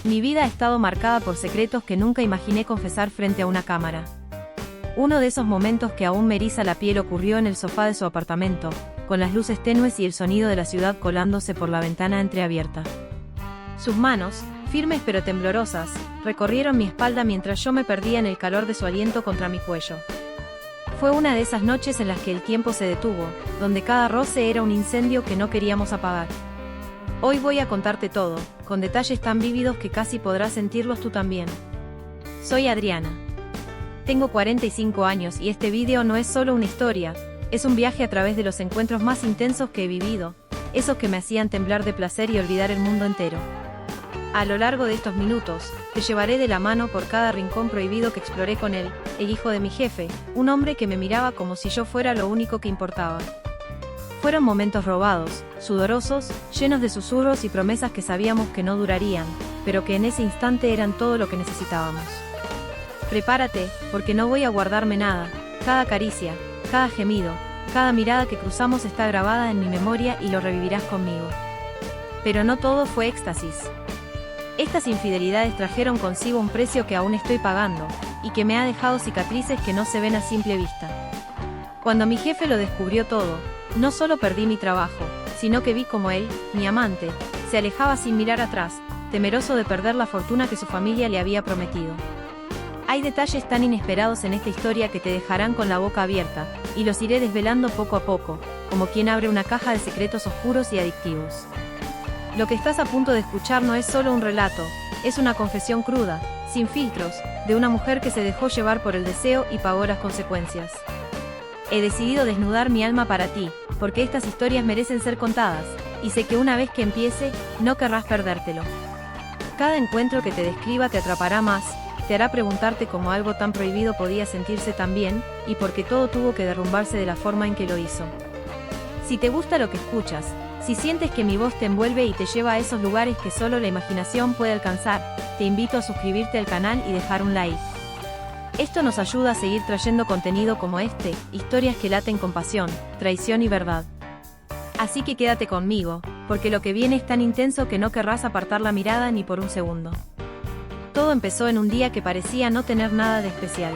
Mi vida ha estado marcada por secretos que nunca imaginé confesar frente a una cámara. Uno de esos momentos que aún me eriza la piel ocurrió en el sofá de su apartamento, con las luces tenues y el sonido de la ciudad colándose por la ventana entreabierta. Sus manos, firmes pero temblorosas, recorrieron mi espalda mientras yo me perdía en el calor de su aliento contra mi cuello. Fue una de esas noches en las que el tiempo se detuvo, donde cada roce era un incendio que no queríamos apagar. Hoy voy a contarte todo, con detalles tan vívidos que casi podrás sentirlos tú también. Soy Adriana. Tengo 45 años y este vídeo no es solo una historia, es un viaje a través de los encuentros más intensos que he vivido, esos que me hacían temblar de placer y olvidar el mundo entero. A lo largo de estos minutos, te llevaré de la mano por cada rincón prohibido que exploré con él, el hijo de mi jefe, un hombre que me miraba como si yo fuera lo único que importaba. Fueron momentos robados, sudorosos, llenos de susurros y promesas que sabíamos que no durarían, pero que en ese instante eran todo lo que necesitábamos. Prepárate, porque no voy a guardarme nada, cada caricia, cada gemido, cada mirada que cruzamos está grabada en mi memoria y lo revivirás conmigo. Pero no todo fue éxtasis. Estas infidelidades trajeron consigo un precio que aún estoy pagando, y que me ha dejado cicatrices que no se ven a simple vista. Cuando mi jefe lo descubrió todo, no solo perdí mi trabajo, sino que vi como él, mi amante, se alejaba sin mirar atrás, temeroso de perder la fortuna que su familia le había prometido. Hay detalles tan inesperados en esta historia que te dejarán con la boca abierta, y los iré desvelando poco a poco, como quien abre una caja de secretos oscuros y adictivos. Lo que estás a punto de escuchar no es solo un relato, es una confesión cruda, sin filtros, de una mujer que se dejó llevar por el deseo y pagó las consecuencias. He decidido desnudar mi alma para ti, porque estas historias merecen ser contadas, y sé que una vez que empiece, no querrás perdértelo. Cada encuentro que te describa te atrapará más, te hará preguntarte cómo algo tan prohibido podía sentirse tan bien, y por qué todo tuvo que derrumbarse de la forma en que lo hizo. Si te gusta lo que escuchas, si sientes que mi voz te envuelve y te lleva a esos lugares que solo la imaginación puede alcanzar, te invito a suscribirte al canal y dejar un like. Esto nos ayuda a seguir trayendo contenido como este, historias que laten con pasión, traición y verdad. Así que quédate conmigo, porque lo que viene es tan intenso que no querrás apartar la mirada ni por un segundo. Todo empezó en un día que parecía no tener nada de especial.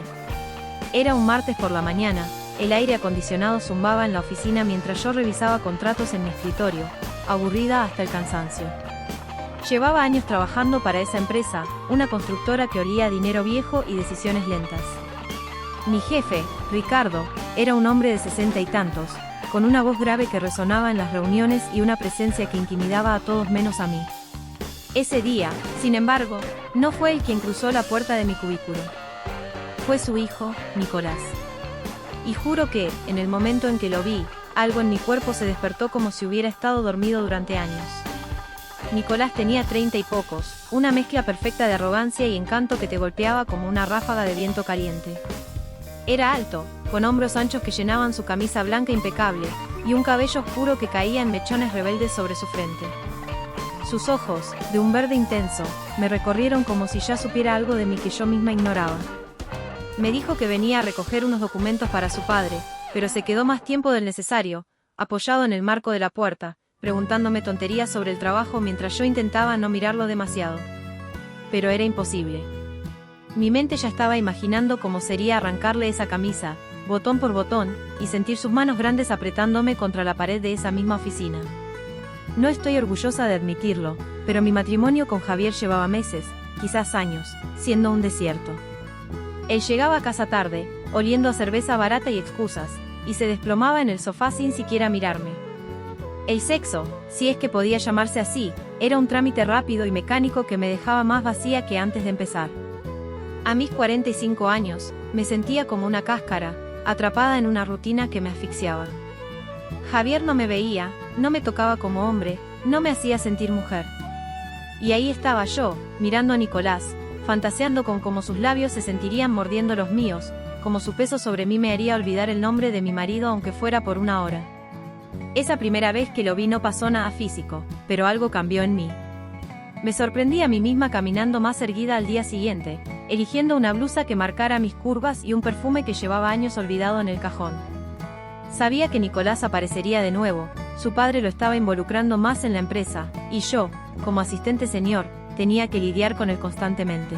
Era un martes por la mañana, el aire acondicionado zumbaba en la oficina mientras yo revisaba contratos en mi escritorio, aburrida hasta el cansancio. Llevaba años trabajando para esa empresa, una constructora que olía a dinero viejo y decisiones lentas. Mi jefe, Ricardo, era un hombre de 60 y tantos, con una voz grave que resonaba en las reuniones y una presencia que intimidaba a todos menos a mí. Ese día, sin embargo, no fue él quien cruzó la puerta de mi cubículo. Fue su hijo, Nicolás. Y juro que, en el momento en que lo vi, algo en mi cuerpo se despertó como si hubiera estado dormido durante años. Nicolás tenía 30 y pocos, una mezcla perfecta de arrogancia y encanto que te golpeaba como una ráfaga de viento caliente. Era alto, con hombros anchos que llenaban su camisa blanca impecable, y un cabello oscuro que caía en mechones rebeldes sobre su frente. Sus ojos, de un verde intenso, me recorrieron como si ya supiera algo de mí que yo misma ignoraba. Me dijo que venía a recoger unos documentos para su padre, pero se quedó más tiempo del necesario, apoyado en el marco de la puerta, preguntándome tonterías sobre el trabajo mientras yo intentaba no mirarlo demasiado. Pero era imposible. Mi mente ya estaba imaginando cómo sería arrancarle esa camisa, botón por botón, y sentir sus manos grandes apretándome contra la pared de esa misma oficina. No estoy orgullosa de admitirlo, pero mi matrimonio con Javier llevaba meses, quizás años, siendo un desierto. Él llegaba a casa tarde, oliendo a cerveza barata y excusas, y se desplomaba en el sofá sin siquiera mirarme. El sexo, si es que podía llamarse así, era un trámite rápido y mecánico que me dejaba más vacía que antes de empezar. A mis 45 años, me sentía como una cáscara, atrapada en una rutina que me asfixiaba. Javier no me veía, no me tocaba como hombre, no me hacía sentir mujer. Y ahí estaba yo, mirando a Nicolás, fantaseando con cómo sus labios se sentirían mordiendo los míos, como su peso sobre mí me haría olvidar el nombre de mi marido aunque fuera por una hora. Esa primera vez que lo vi no pasó nada físico, pero algo cambió en mí. Me sorprendí a mí misma caminando más erguida al día siguiente, eligiendo una blusa que marcara mis curvas y un perfume que llevaba años olvidado en el cajón. Sabía que Nicolás aparecería de nuevo, su padre lo estaba involucrando más en la empresa, y yo, como asistente senior, tenía que lidiar con él constantemente.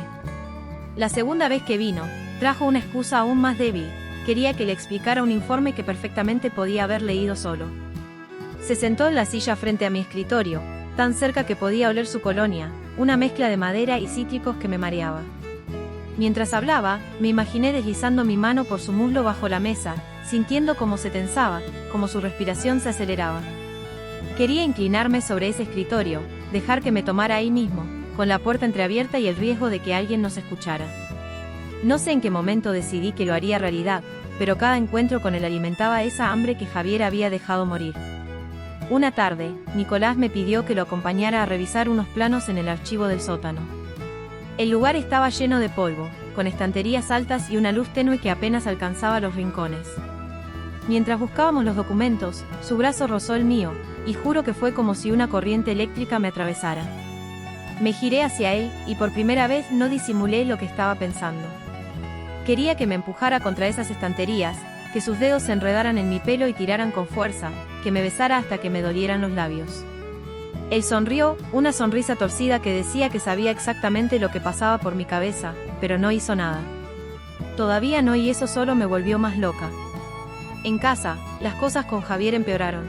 La segunda vez que vino, trajo una excusa aún más débil. Quería que le explicara un informe que perfectamente podía haber leído solo. Se sentó en la silla frente a mi escritorio, tan cerca que podía oler su colonia, una mezcla de madera y cítricos que me mareaba. Mientras hablaba, me imaginé deslizando mi mano por su muslo bajo la mesa, sintiendo cómo se tensaba, cómo su respiración se aceleraba. Quería inclinarme sobre ese escritorio, dejar que me tomara ahí mismo, con la puerta entreabierta y el riesgo de que alguien nos escuchara. No sé en qué momento decidí que lo haría realidad, pero cada encuentro con él alimentaba esa hambre que Javier había dejado morir. Una tarde, Nicolás me pidió que lo acompañara a revisar unos planos en el archivo del sótano. El lugar estaba lleno de polvo, con estanterías altas y una luz tenue que apenas alcanzaba los rincones. Mientras buscábamos los documentos, su brazo rozó el mío, y juro que fue como si una corriente eléctrica me atravesara. Me giré hacia él, y por primera vez no disimulé lo que estaba pensando. Quería que me empujara contra esas estanterías, que sus dedos se enredaran en mi pelo y tiraran con fuerza, que me besara hasta que me dolieran los labios. Él sonrió, una sonrisa torcida que decía que sabía exactamente lo que pasaba por mi cabeza, pero no hizo nada. Todavía no, y eso solo me volvió más loca. En casa, las cosas con Javier empeoraron.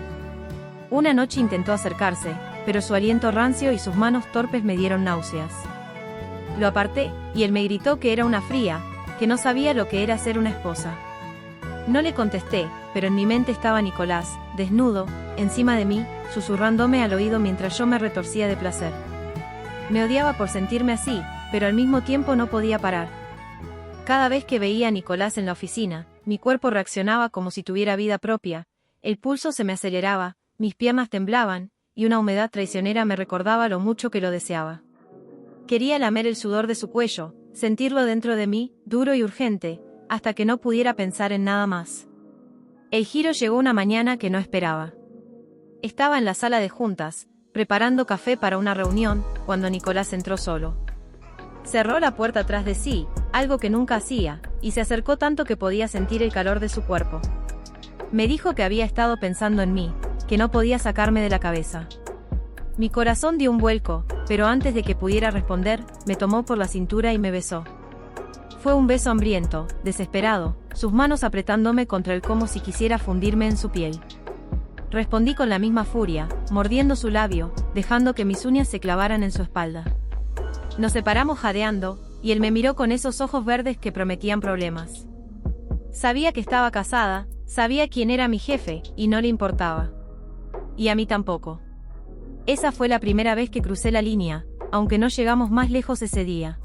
Una noche intentó acercarse, pero su aliento rancio y sus manos torpes me dieron náuseas. Lo aparté, y él me gritó que era una fría, que no sabía lo que era ser una esposa. No le contesté, pero en mi mente estaba Nicolás, desnudo, encima de mí, susurrándome al oído mientras yo me retorcía de placer. Me odiaba por sentirme así, pero al mismo tiempo no podía parar. Cada vez que veía a Nicolás en la oficina, mi cuerpo reaccionaba como si tuviera vida propia, el pulso se me aceleraba, mis piernas temblaban, y una humedad traicionera me recordaba lo mucho que lo deseaba. Quería lamer el sudor de su cuello, sentirlo dentro de mí, duro y urgente, hasta que no pudiera pensar en nada más. El giro llegó una mañana que no esperaba. Estaba en la sala de juntas, preparando café para una reunión, cuando Nicolás entró solo. Cerró la puerta tras de sí, algo que nunca hacía, y se acercó tanto que podía sentir el calor de su cuerpo. Me dijo que había estado pensando en mí, que no podía sacarme de la cabeza. Mi corazón dio un vuelco, pero antes de que pudiera responder, me tomó por la cintura y me besó. Fue un beso hambriento, desesperado, sus manos apretándome contra él como si quisiera fundirme en su piel. Respondí con la misma furia, mordiendo su labio, dejando que mis uñas se clavaran en su espalda. Nos separamos jadeando, y él me miró con esos ojos verdes que prometían problemas. Sabía que estaba casada, sabía quién era mi jefe, y no le importaba. Y a mí tampoco. Esa fue la primera vez que crucé la línea, aunque no llegamos más lejos ese día.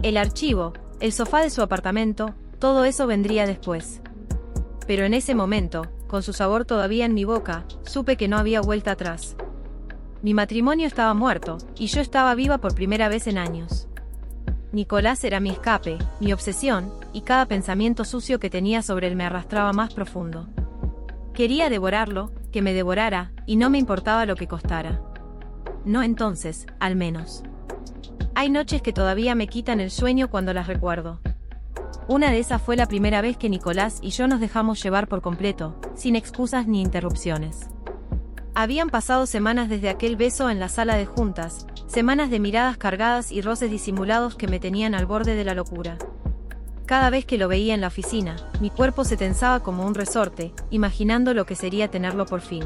El archivo, el sofá de su apartamento, todo eso vendría después. Pero en ese momento, con su sabor todavía en mi boca, supe que no había vuelta atrás. Mi matrimonio estaba muerto, y yo estaba viva por primera vez en años. Nicolás era mi escape, mi obsesión, y cada pensamiento sucio que tenía sobre él me arrastraba más profundo. Quería devorarlo, que me devorara, y no me importaba lo que costara. No entonces, al menos. Hay noches que todavía me quitan el sueño cuando las recuerdo. Una de esas fue la primera vez que Nicolás y yo nos dejamos llevar por completo, sin excusas ni interrupciones. Habían pasado semanas desde aquel beso en la sala de juntas, semanas de miradas cargadas y roces disimulados que me tenían al borde de la locura. Cada vez que lo veía en la oficina, mi cuerpo se tensaba como un resorte, imaginando lo que sería tenerlo por fin.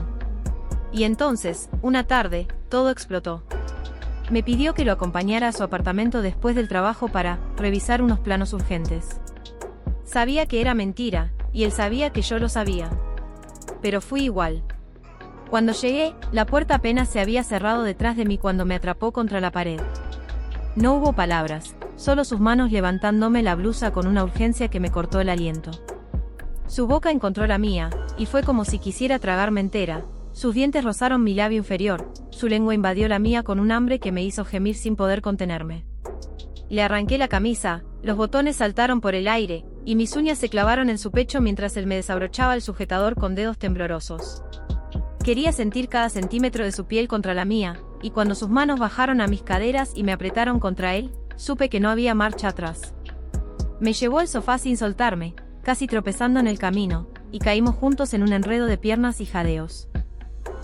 Y entonces, una tarde, todo explotó. Me pidió que lo acompañara a su apartamento después del trabajo para revisar unos planos urgentes. Sabía que era mentira, y él sabía que yo lo sabía. Pero fui igual. Cuando llegué, la puerta apenas se había cerrado detrás de mí cuando me atrapó contra la pared. No hubo palabras, solo sus manos levantándome la blusa con una urgencia que me cortó el aliento. Su boca encontró la mía, y fue como si quisiera tragarme entera. Sus dientes rozaron mi labio inferior, su lengua invadió la mía con un hambre que me hizo gemir sin poder contenerme. Le arranqué la camisa, los botones saltaron por el aire, y mis uñas se clavaron en su pecho mientras él me desabrochaba el sujetador con dedos temblorosos. Quería sentir cada centímetro de su piel contra la mía, y cuando sus manos bajaron a mis caderas y me apretaron contra él, supe que no había marcha atrás. Me llevó al sofá sin soltarme, casi tropezando en el camino, y caímos juntos en un enredo de piernas y jadeos.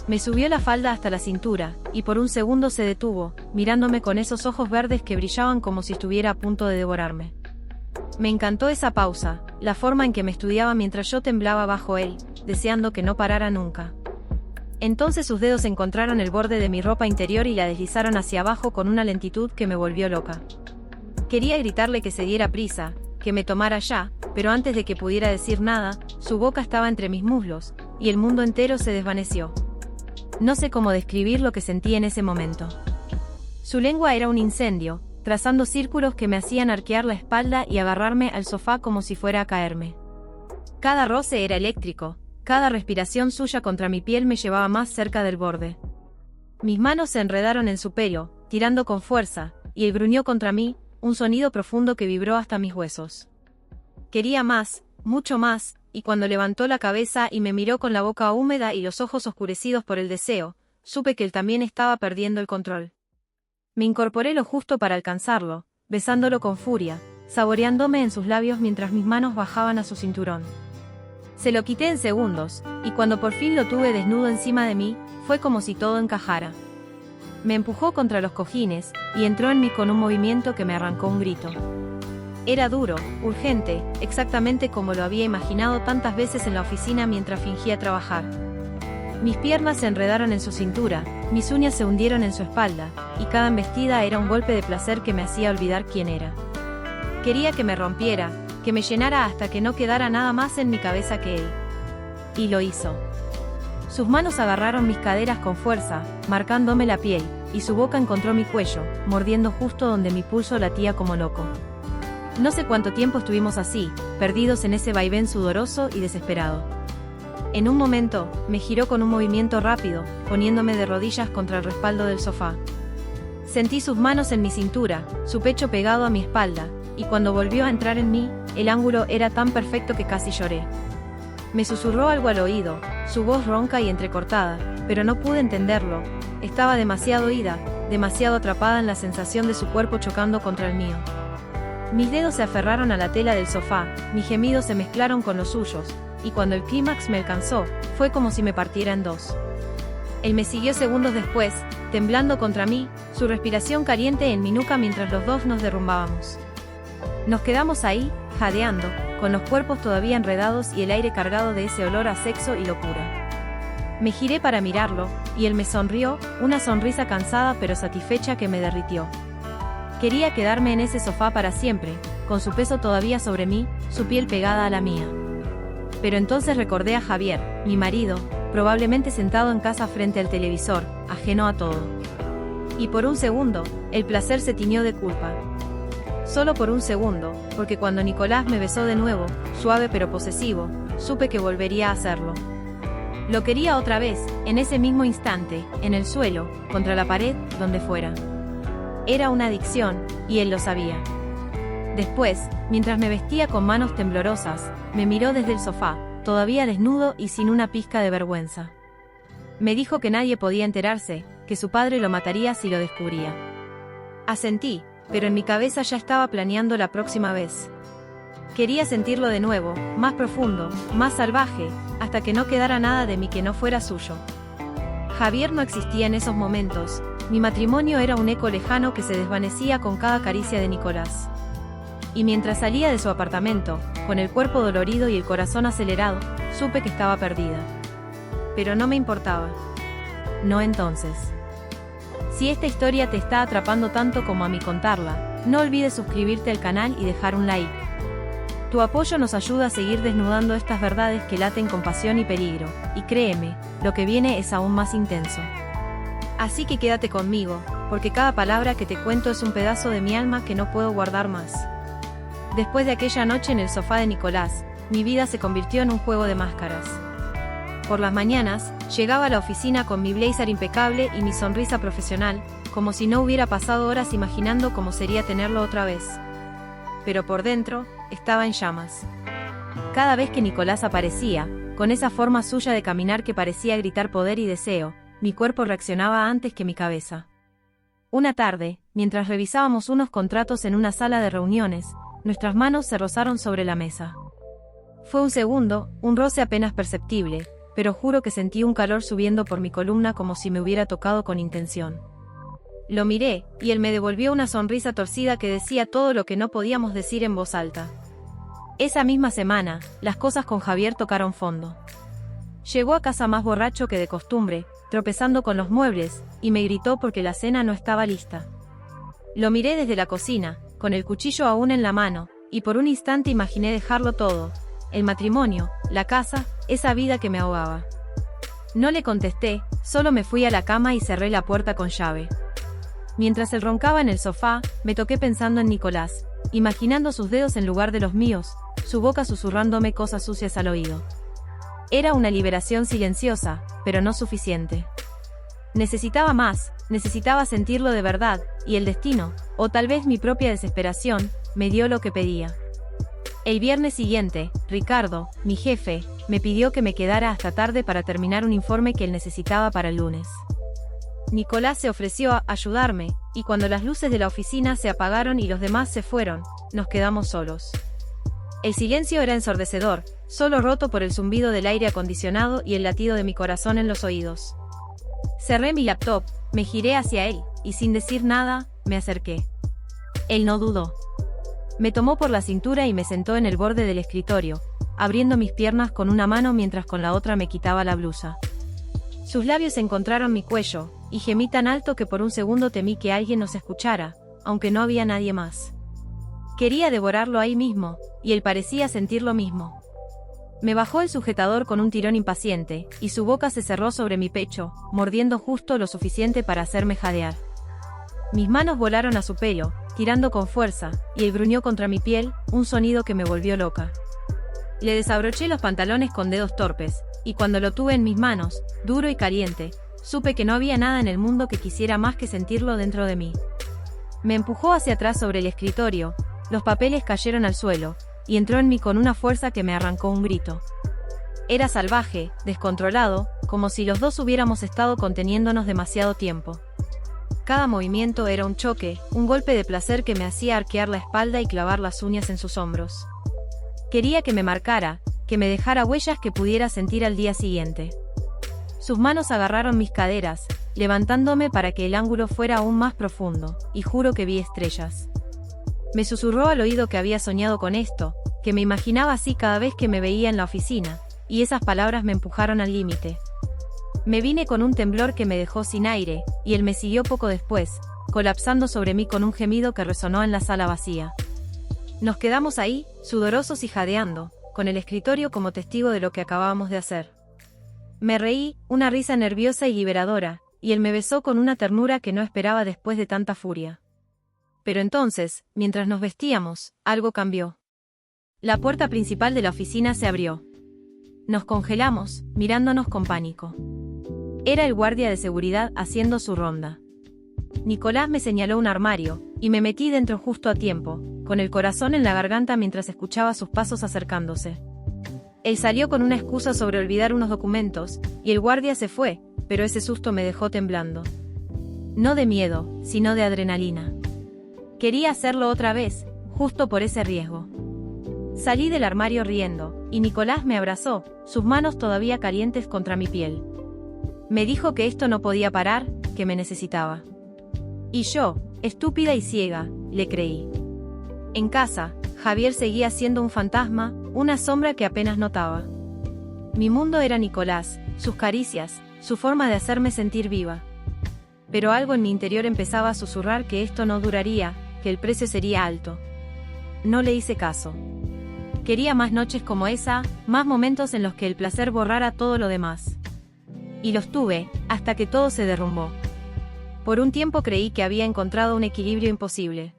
Me subió la falda hasta la cintura, y por un segundo se detuvo, mirándome con esos ojos verdes que brillaban como si estuviera a punto de devorarme. Me encantó esa pausa, la forma en que me estudiaba mientras yo temblaba bajo él, deseando que no parara nunca. Entonces sus dedos encontraron el borde de mi ropa interior y la deslizaron hacia abajo con una lentitud que me volvió loca. Quería gritarle que se diera prisa, que me tomara ya, pero antes de que pudiera decir nada, su boca estaba entre mis muslos, y el mundo entero se desvaneció. No sé cómo describir lo que sentí en ese momento. Su lengua era un incendio, trazando círculos que me hacían arquear la espalda y agarrarme al sofá como si fuera a caerme. Cada roce era eléctrico, cada respiración suya contra mi piel me llevaba más cerca del borde. Mis manos se enredaron en su pelo, tirando con fuerza, y él gruñó contra mí, un sonido profundo que vibró hasta mis huesos. Quería más, mucho más, y cuando levantó la cabeza y me miró con la boca húmeda y los ojos oscurecidos por el deseo, supe que él también estaba perdiendo el control. Me incorporé lo justo para alcanzarlo, besándolo con furia, saboreándome en sus labios mientras mis manos bajaban a su cinturón. Se lo quité en segundos, y cuando por fin lo tuve desnudo encima de mí, fue como si todo encajara. Me empujó contra los cojines, y entró en mí con un movimiento que me arrancó un grito. Era duro, urgente, exactamente como lo había imaginado tantas veces en la oficina mientras fingía trabajar. Mis piernas se enredaron en su cintura, mis uñas se hundieron en su espalda, y cada embestida era un golpe de placer que me hacía olvidar quién era. Quería que me rompiera, que me llenara hasta que no quedara nada más en mi cabeza que él. Y lo hizo. Sus manos agarraron mis caderas con fuerza, marcándome la piel, y su boca encontró mi cuello, mordiendo justo donde mi pulso latía como loco. No sé cuánto tiempo estuvimos así, perdidos en ese vaivén sudoroso y desesperado. En un momento, me giró con un movimiento rápido, poniéndome de rodillas contra el respaldo del sofá. Sentí sus manos en mi cintura, su pecho pegado a mi espalda, y cuando volvió a entrar en mí, el ángulo era tan perfecto que casi lloré. Me susurró algo al oído, su voz ronca y entrecortada, pero no pude entenderlo. Estaba demasiado ida, demasiado atrapada en la sensación de su cuerpo chocando contra el mío. Mis dedos se aferraron a la tela del sofá, mis gemidos se mezclaron con los suyos, y cuando el clímax me alcanzó, fue como si me partiera en dos. Él me siguió segundos después, temblando contra mí, su respiración caliente en mi nuca mientras los dos nos derrumbábamos. Nos quedamos ahí, jadeando, con los cuerpos todavía enredados y el aire cargado de ese olor a sexo y locura. Me giré para mirarlo, y él me sonrió, una sonrisa cansada pero satisfecha que me derritió. Quería quedarme en ese sofá para siempre, con su peso todavía sobre mí, su piel pegada a la mía. Pero entonces recordé a Javier, mi marido, probablemente sentado en casa frente al televisor, ajeno a todo. Y por un segundo, el placer se tiñó de culpa. Solo por un segundo, porque cuando Nicolás me besó de nuevo, suave pero posesivo, supe que volvería a hacerlo. Lo quería otra vez, en ese mismo instante, en el suelo, contra la pared, donde fuera. Era una adicción, y él lo sabía. Después, mientras me vestía con manos temblorosas, me miró desde el sofá, todavía desnudo y sin una pizca de vergüenza. Me dijo que nadie podía enterarse, que su padre lo mataría si lo descubría. Asentí, pero en mi cabeza ya estaba planeando la próxima vez. Quería sentirlo de nuevo, más profundo, más salvaje, hasta que no quedara nada de mí que no fuera suyo. Javier no existía en esos momentos. Mi matrimonio era un eco lejano que se desvanecía con cada caricia de Nicolás. Y mientras salía de su apartamento, con el cuerpo dolorido y el corazón acelerado, supe que estaba perdida. Pero no me importaba. No entonces. Si esta historia te está atrapando tanto como a mí contarla, no olvides suscribirte al canal y dejar un like. Tu apoyo nos ayuda a seguir desnudando estas verdades que laten con pasión y peligro, y créeme, lo que viene es aún más intenso. Así que quédate conmigo, porque cada palabra que te cuento es un pedazo de mi alma que no puedo guardar más. Después de aquella noche en el sofá de Nicolás, mi vida se convirtió en un juego de máscaras. Por las mañanas, llegaba a la oficina con mi blazer impecable y mi sonrisa profesional, como si no hubiera pasado horas imaginando cómo sería tenerlo otra vez. Pero por dentro, estaba en llamas. Cada vez que Nicolás aparecía, con esa forma suya de caminar que parecía gritar poder y deseo, mi cuerpo reaccionaba antes que mi cabeza. Una tarde, mientras revisábamos unos contratos en una sala de reuniones, nuestras manos se rozaron sobre la mesa. Fue un segundo, un roce apenas perceptible, pero juro que sentí un calor subiendo por mi columna como si me hubiera tocado con intención. Lo miré, y él me devolvió una sonrisa torcida que decía todo lo que no podíamos decir en voz alta. Esa misma semana, las cosas con Javier tocaron fondo. Llegó a casa más borracho que de costumbre, tropezando con los muebles, y me gritó porque la cena no estaba lista. Lo miré desde la cocina, con el cuchillo aún en la mano, y por un instante imaginé dejarlo todo: el matrimonio, la casa, esa vida que me ahogaba. No le contesté, solo me fui a la cama y cerré la puerta con llave. Mientras él roncaba en el sofá, me toqué pensando en Nicolás, imaginando sus dedos en lugar de los míos, su boca susurrándome cosas sucias al oído. Era una liberación silenciosa, pero no suficiente. Necesitaba más, necesitaba sentirlo de verdad, y el destino, o tal vez mi propia desesperación, me dio lo que pedía. El viernes siguiente, Ricardo, mi jefe, me pidió que me quedara hasta tarde para terminar un informe que él necesitaba para el lunes. Nicolás se ofreció a ayudarme, y cuando las luces de la oficina se apagaron y los demás se fueron, nos quedamos solos. El silencio era ensordecedor, solo roto por el zumbido del aire acondicionado y el latido de mi corazón en los oídos. Cerré mi laptop, me giré hacia él, y sin decir nada, me acerqué. Él no dudó. Me tomó por la cintura y me sentó en el borde del escritorio, abriendo mis piernas con una mano mientras con la otra me quitaba la blusa. Sus labios encontraron mi cuello, y gemí tan alto que por un segundo temí que alguien nos escuchara, aunque no había nadie más. Quería devorarlo ahí mismo, y él parecía sentir lo mismo. Me bajó el sujetador con un tirón impaciente, y su boca se cerró sobre mi pecho, mordiendo justo lo suficiente para hacerme jadear. Mis manos volaron a su pelo, tirando con fuerza, y él gruñó contra mi piel, un sonido que me volvió loca. Le desabroché los pantalones con dedos torpes, y cuando lo tuve en mis manos, duro y caliente, supe que no había nada en el mundo que quisiera más que sentirlo dentro de mí. Me empujó hacia atrás sobre el escritorio, los papeles cayeron al suelo, y entró en mí con una fuerza que me arrancó un grito. Era salvaje, descontrolado, como si los dos hubiéramos estado conteniéndonos demasiado tiempo. Cada movimiento era un choque, un golpe de placer que me hacía arquear la espalda y clavar las uñas en sus hombros. Quería que me marcara, que me dejara huellas que pudiera sentir al día siguiente. Sus manos agarraron mis caderas, levantándome para que el ángulo fuera aún más profundo, y juro que vi estrellas. Me susurró al oído que había soñado con esto, que me imaginaba así cada vez que me veía en la oficina, y esas palabras me empujaron al límite. Me vine con un temblor que me dejó sin aire, y él me siguió poco después, colapsando sobre mí con un gemido que resonó en la sala vacía. Nos quedamos ahí, sudorosos y jadeando, con el escritorio como testigo de lo que acabábamos de hacer. Me reí, una risa nerviosa y liberadora, y él me besó con una ternura que no esperaba después de tanta furia. Pero entonces, mientras nos vestíamos, algo cambió. La puerta principal de la oficina se abrió. Nos congelamos, mirándonos con pánico. Era el guardia de seguridad haciendo su ronda. Nicolás me señaló un armario, y me metí dentro justo a tiempo, con el corazón en la garganta mientras escuchaba sus pasos acercándose. Él salió con una excusa sobre olvidar unos documentos, y el guardia se fue, pero ese susto me dejó temblando. No de miedo, sino de adrenalina. Quería hacerlo otra vez, justo por ese riesgo. Salí del armario riendo, y Nicolás me abrazó, sus manos todavía calientes contra mi piel. Me dijo que esto no podía parar, que me necesitaba. Y yo, estúpida y ciega, le creí. En casa, Javier seguía siendo un fantasma, una sombra que apenas notaba. Mi mundo era Nicolás, sus caricias, su forma de hacerme sentir viva. Pero algo en mi interior empezaba a susurrar que esto no duraría, que el precio sería alto. No le hice caso. Quería más noches como esa, más momentos en los que el placer borrara todo lo demás. Y los tuve, hasta que todo se derrumbó. Por un tiempo creí que había encontrado un equilibrio imposible.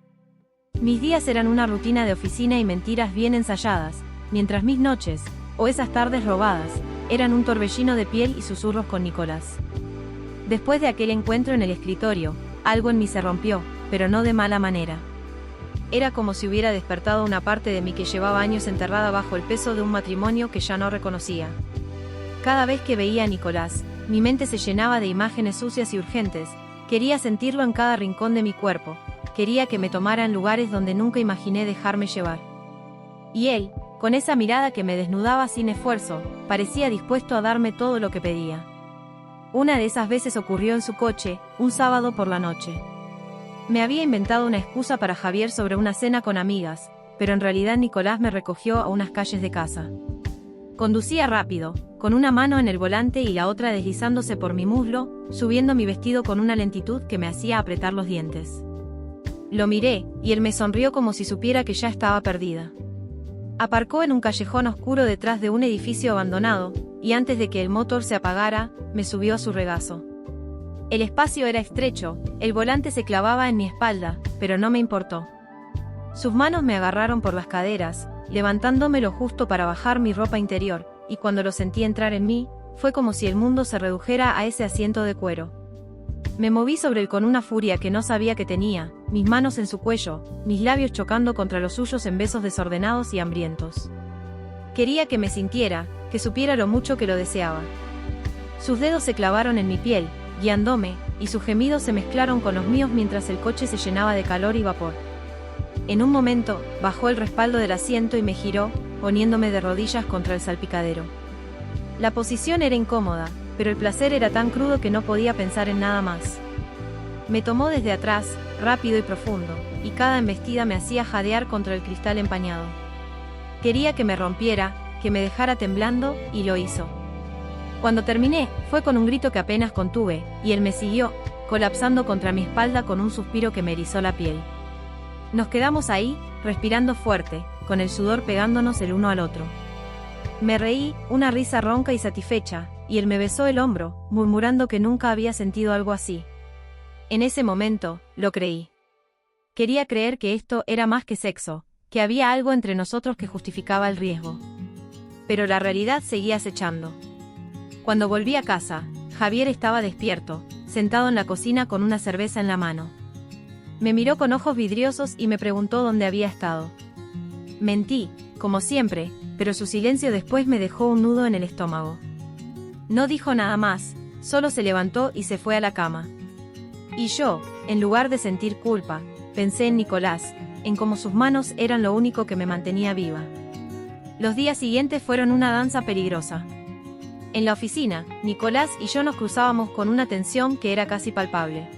Mis días eran una rutina de oficina y mentiras bien ensayadas, mientras mis noches, o esas tardes robadas, eran un torbellino de piel y susurros con Nicolás. Después de aquel encuentro en el escritorio, algo en mí se rompió, pero no de mala manera. Era como si hubiera despertado una parte de mí que llevaba años enterrada bajo el peso de un matrimonio que ya no reconocía. Cada vez que veía a Nicolás, mi mente se llenaba de imágenes sucias y urgentes. Quería sentirlo en cada rincón de mi cuerpo, quería que me tomara en lugares donde nunca imaginé dejarme llevar. Y él, Con esa mirada que me desnudaba sin esfuerzo, parecía dispuesto a darme todo lo que pedía. Una de esas veces ocurrió en su coche, un sábado por la noche. Me había inventado una excusa para Javier sobre una cena con amigas, pero en realidad Nicolás me recogió a unas calles de casa. Conducía rápido, con una mano en el volante y la otra deslizándose por mi muslo, subiendo mi vestido con una lentitud que me hacía apretar los dientes. Lo miré, y él me sonrió como si supiera que ya estaba perdida. Aparcó en un callejón oscuro detrás de un edificio abandonado, y antes de que el motor se apagara, me subió a su regazo. El espacio era estrecho, el volante se clavaba en mi espalda, pero no me importó. Sus manos me agarraron por las caderas, levantándome lo justo para bajar mi ropa interior, y cuando lo sentí entrar en mí, fue como si el mundo se redujera a ese asiento de cuero. Me moví sobre él con una furia que no sabía que tenía, mis manos en su cuello, mis labios chocando contra los suyos en besos desordenados y hambrientos. Quería que me sintiera, que supiera lo mucho que lo deseaba. Sus dedos se clavaron en mi piel, guiándome, y sus gemidos se mezclaron con los míos mientras el coche se llenaba de calor y vapor. En un momento, bajó el respaldo del asiento y me giró, poniéndome de rodillas contra el salpicadero. La posición era incómoda, pero el placer era tan crudo que no podía pensar en nada más. Me tomó desde atrás, rápido y profundo, y cada embestida me hacía jadear contra el cristal empañado. Quería que me rompiera, que me dejara temblando, y lo hizo. Cuando terminé, fue con un grito que apenas contuve, y él me siguió, colapsando contra mi espalda con un suspiro que me erizó la piel. Nos quedamos ahí, respirando fuerte, con el sudor pegándonos el uno al otro. Me reí, una risa ronca y satisfecha, y él me besó el hombro, murmurando que nunca había sentido algo así. En ese momento, lo creí. Quería creer que esto era más que sexo, que había algo entre nosotros que justificaba el riesgo. Pero la realidad seguía acechando. Cuando volví a casa, Javier estaba despierto, sentado en la cocina con una cerveza en la mano. Me miró con ojos vidriosos y me preguntó dónde había estado. Mentí, como siempre, pero su silencio después me dejó un nudo en el estómago. No dijo nada más, solo se levantó y se fue a la cama. Y yo, en lugar de sentir culpa, pensé en Nicolás, en cómo sus manos eran lo único que me mantenía viva. Los días siguientes fueron una danza peligrosa. En la oficina, Nicolás y yo nos cruzábamos con una tensión que era casi palpable.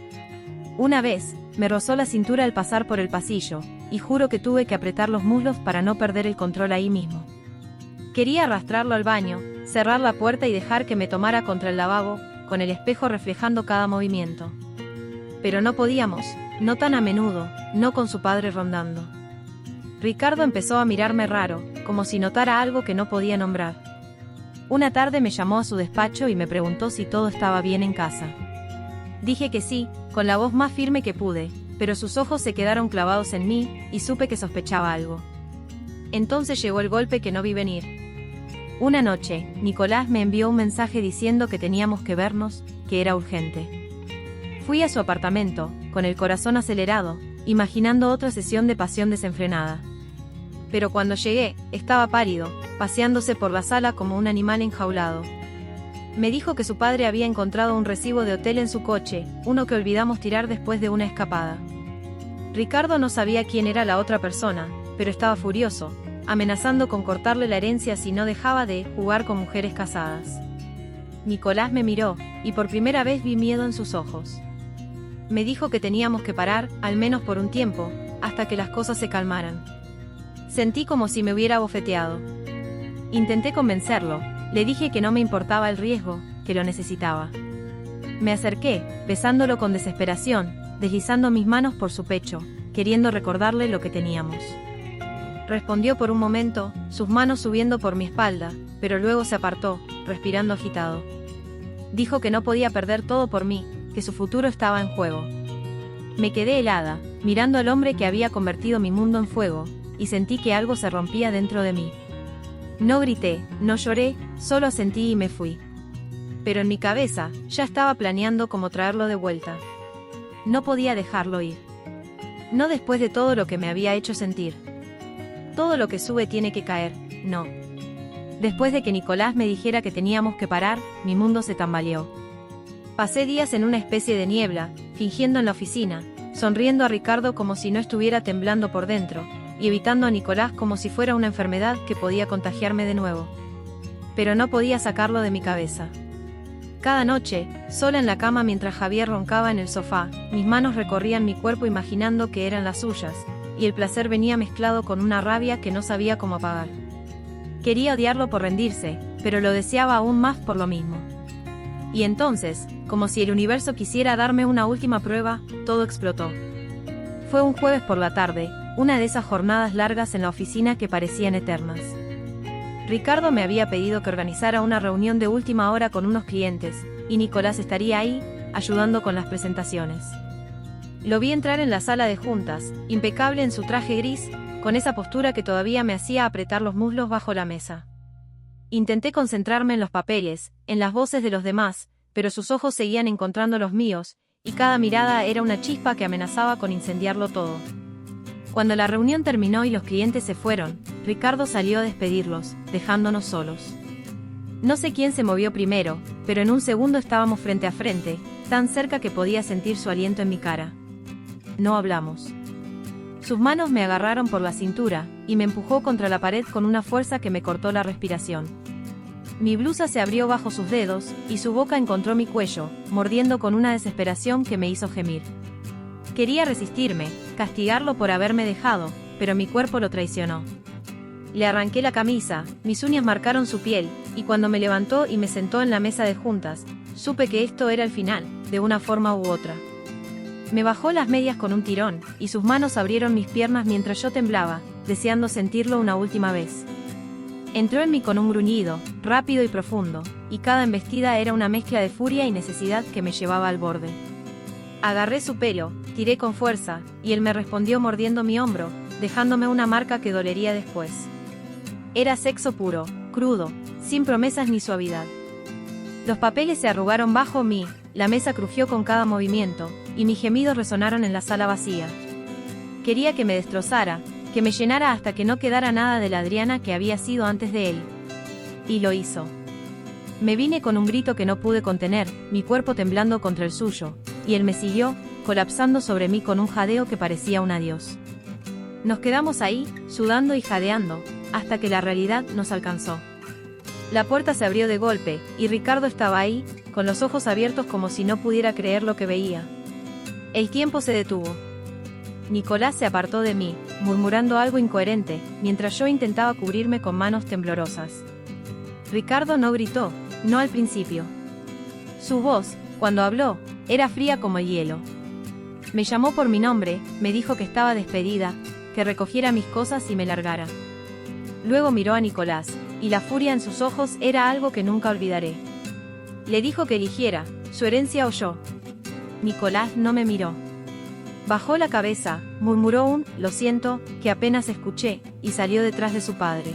Una vez, me rozó la cintura al pasar por el pasillo, y juro que tuve que apretar los muslos para no perder el control ahí mismo. Quería arrastrarlo al baño, cerrar la puerta y dejar que me tomara contra el lavabo, con el espejo reflejando cada movimiento. Pero no podíamos, no tan a menudo, no con su padre rondando. Ricardo empezó a mirarme raro, como si notara algo que no podía nombrar. Una tarde me llamó a su despacho y me preguntó si todo estaba bien en casa. Dije que sí, con la voz más firme que pude, pero sus ojos se quedaron clavados en mí, y supe que sospechaba algo. Entonces llegó el golpe que no vi venir. Una noche, Nicolás me envió un mensaje diciendo que teníamos que vernos, que era urgente. Fui a su apartamento, con el corazón acelerado, imaginando otra sesión de pasión desenfrenada. Pero cuando llegué, estaba pálido, paseándose por la sala como un animal enjaulado. Me dijo que su padre había encontrado un recibo de hotel en su coche, uno que olvidamos tirar después de una escapada. Ricardo no sabía quién era la otra persona, pero estaba furioso, amenazando con cortarle la herencia si no dejaba de jugar con mujeres casadas. Nicolás me miró, y por primera vez vi miedo en sus ojos. Me dijo que teníamos que parar, al menos por un tiempo, hasta que las cosas se calmaran. Sentí como si me hubiera bofeteado. Intenté convencerlo, le dije que no me importaba el riesgo, que lo necesitaba. Me acerqué, besándolo con desesperación, deslizando mis manos por su pecho, queriendo recordarle lo que teníamos. Respondió por un momento, sus manos subiendo por mi espalda, pero luego se apartó, respirando agitado. Dijo que no podía perder todo por mí, que su futuro estaba en juego. Me quedé helada, mirando al hombre que había convertido mi mundo en fuego, y sentí que algo se rompía dentro de mí. No grité, no lloré, solo asentí y me fui. Pero en mi cabeza, ya estaba planeando cómo traerlo de vuelta. No podía dejarlo ir. No después de todo lo que me había hecho sentir. Todo lo que sube tiene que caer, no. Después de que Nicolás me dijera que teníamos que parar, mi mundo se tambaleó. Pasé días en una especie de niebla, fingiendo en la oficina, sonriendo a Ricardo como si no estuviera temblando por dentro, y evitando a Nicolás como si fuera una enfermedad que podía contagiarme de nuevo. Pero no podía sacarlo de mi cabeza. Cada noche, sola en la cama mientras Javier roncaba en el sofá, mis manos recorrían mi cuerpo imaginando que eran las suyas, y el placer venía mezclado con una rabia que no sabía cómo apagar. Quería odiarlo por rendirse, pero lo deseaba aún más por lo mismo. Y entonces, como si el universo quisiera darme una última prueba, todo explotó. Fue un jueves por la tarde, una de esas jornadas largas en la oficina que parecían eternas. Ricardo me había pedido que organizara una reunión de última hora con unos clientes, y Nicolás estaría ahí, ayudando con las presentaciones. Lo vi entrar en la sala de juntas, impecable en su traje gris, con esa postura que todavía me hacía apretar los muslos bajo la mesa. Intenté concentrarme en los papeles, en las voces de los demás, pero sus ojos seguían encontrando los míos, y cada mirada era una chispa que amenazaba con incendiarlo todo. Cuando la reunión terminó y los clientes se fueron, Ricardo salió a despedirlos, dejándonos solos. No sé quién se movió primero, pero en un segundo estábamos frente a frente, tan cerca que podía sentir su aliento en mi cara. No hablamos. Sus manos me agarraron por la cintura, y me empujó contra la pared con una fuerza que me cortó la respiración. Mi blusa se abrió bajo sus dedos, y su boca encontró mi cuello, mordiendo con una desesperación que me hizo gemir. Quería resistirme, castigarlo por haberme dejado, pero mi cuerpo lo traicionó. Le arranqué la camisa, mis uñas marcaron su piel, y cuando me levantó y me sentó en la mesa de juntas, supe que esto era el final, de una forma u otra. Me bajó las medias con un tirón, y sus manos abrieron mis piernas mientras yo temblaba, deseando sentirlo una última vez. Entró en mí con un gruñido, rápido y profundo, y cada embestida era una mezcla de furia y necesidad que me llevaba al borde. Agarré su pelo, tiré con fuerza, y él me respondió mordiendo mi hombro, dejándome una marca que dolería después. Era sexo puro, crudo, sin promesas ni suavidad. Los papeles se arrugaron bajo mí, la mesa crujió con cada movimiento, y mis gemidos resonaron en la sala vacía. Quería que me destrozara, que me llenara hasta que no quedara nada de la Adriana que había sido antes de él. Y lo hizo. Me vine con un grito que no pude contener, mi cuerpo temblando contra el suyo, y él me siguió, colapsando sobre mí con un jadeo que parecía un adiós. Nos quedamos ahí, sudando y jadeando, hasta que la realidad nos alcanzó. La puerta se abrió de golpe, y Ricardo estaba ahí, con los ojos abiertos como si no pudiera creer lo que veía. El tiempo se detuvo. Nicolás se apartó de mí, murmurando algo incoherente, mientras yo intentaba cubrirme con manos temblorosas. Ricardo no gritó, no al principio. Su voz, cuando habló, era fría como el hielo. Me llamó por mi nombre, me dijo que estaba despedida, que recogiera mis cosas y me largara. Luego miró a Nicolás, y la furia en sus ojos era algo que nunca olvidaré. Le dijo que eligiera, su herencia o yo. Nicolás no me miró. Bajó la cabeza, murmuró un «lo siento», que apenas escuché, y salió detrás de su padre.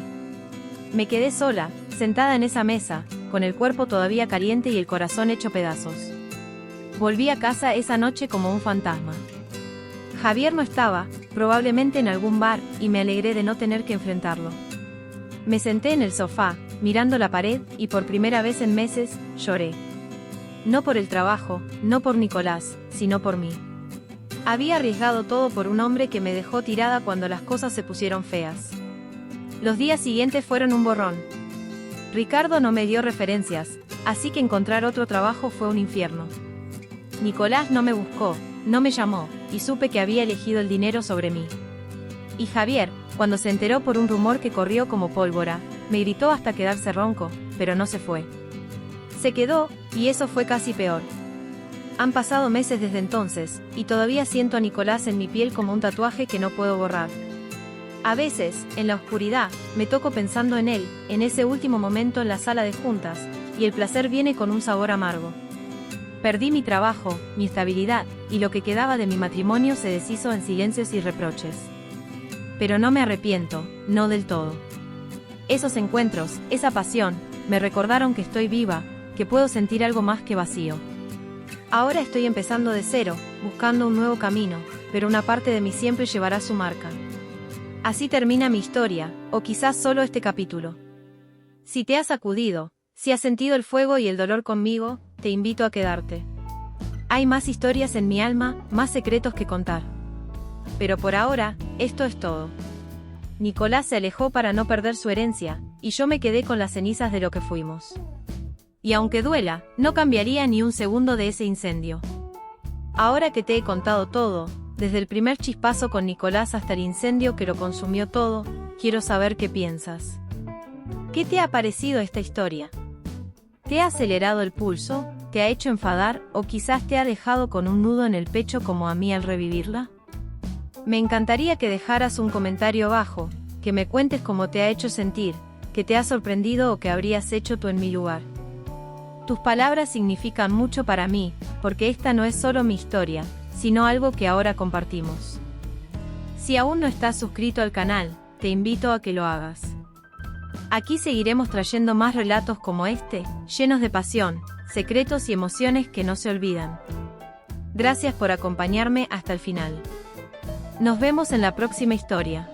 Me quedé sola, sentada en esa mesa, con el cuerpo todavía caliente y el corazón hecho pedazos. Volví a casa esa noche como un fantasma. Javier no estaba, probablemente en algún bar, y me alegré de no tener que enfrentarlo. Me senté en el sofá, mirando la pared, y por primera vez en meses, lloré. No por el trabajo, no por Nicolás, sino por mí. Había arriesgado todo por un hombre que me dejó tirada cuando las cosas se pusieron feas. Los días siguientes fueron un borrón. Ricardo no me dio referencias, así que encontrar otro trabajo fue un infierno. Nicolás no me buscó, no me llamó, y supe que había elegido el dinero sobre mí. Y Javier, cuando se enteró por un rumor que corrió como pólvora, me gritó hasta quedarse ronco, pero no se fue. Se quedó, y eso fue casi peor. Han pasado meses desde entonces, y todavía siento a Nicolás en mi piel como un tatuaje que no puedo borrar. A veces, en la oscuridad, me toco pensando en él, en ese último momento en la sala de juntas, y el placer viene con un sabor amargo. Perdí mi trabajo, mi estabilidad, y lo que quedaba de mi matrimonio se deshizo en silencios y reproches. Pero no me arrepiento, no del todo. Esos encuentros, esa pasión, me recordaron que estoy viva, que puedo sentir algo más que vacío. Ahora estoy empezando de cero, buscando un nuevo camino, pero una parte de mí siempre llevará su marca. Así termina mi historia, o quizás solo este capítulo. Si te has sacudido, si has sentido el fuego y el dolor conmigo, te invito a quedarte. Hay más historias en mi alma, más secretos que contar. Pero por ahora, esto es todo. Nicolás se alejó para no perder su herencia, y yo me quedé con las cenizas de lo que fuimos. Y aunque duela, no cambiaría ni un segundo de ese incendio. Ahora que te he contado todo, desde el primer chispazo con Nicolás hasta el incendio que lo consumió todo, quiero saber qué piensas. ¿Qué te ha parecido esta historia? ¿Te ha acelerado el pulso? ¿Te ha hecho enfadar? ¿O quizás te ha dejado con un nudo en el pecho como a mí al revivirla? Me encantaría que dejaras un comentario abajo, que me cuentes cómo te ha hecho sentir, que te ha sorprendido o qué habrías hecho tú en mi lugar. Tus palabras significan mucho para mí, porque esta no es solo mi historia, sino algo que ahora compartimos. Si aún no estás suscrito al canal, te invito a que lo hagas. Aquí seguiremos trayendo más relatos como este, llenos de pasión, secretos y emociones que no se olvidan. Gracias por acompañarme hasta el final. Nos vemos en la próxima historia.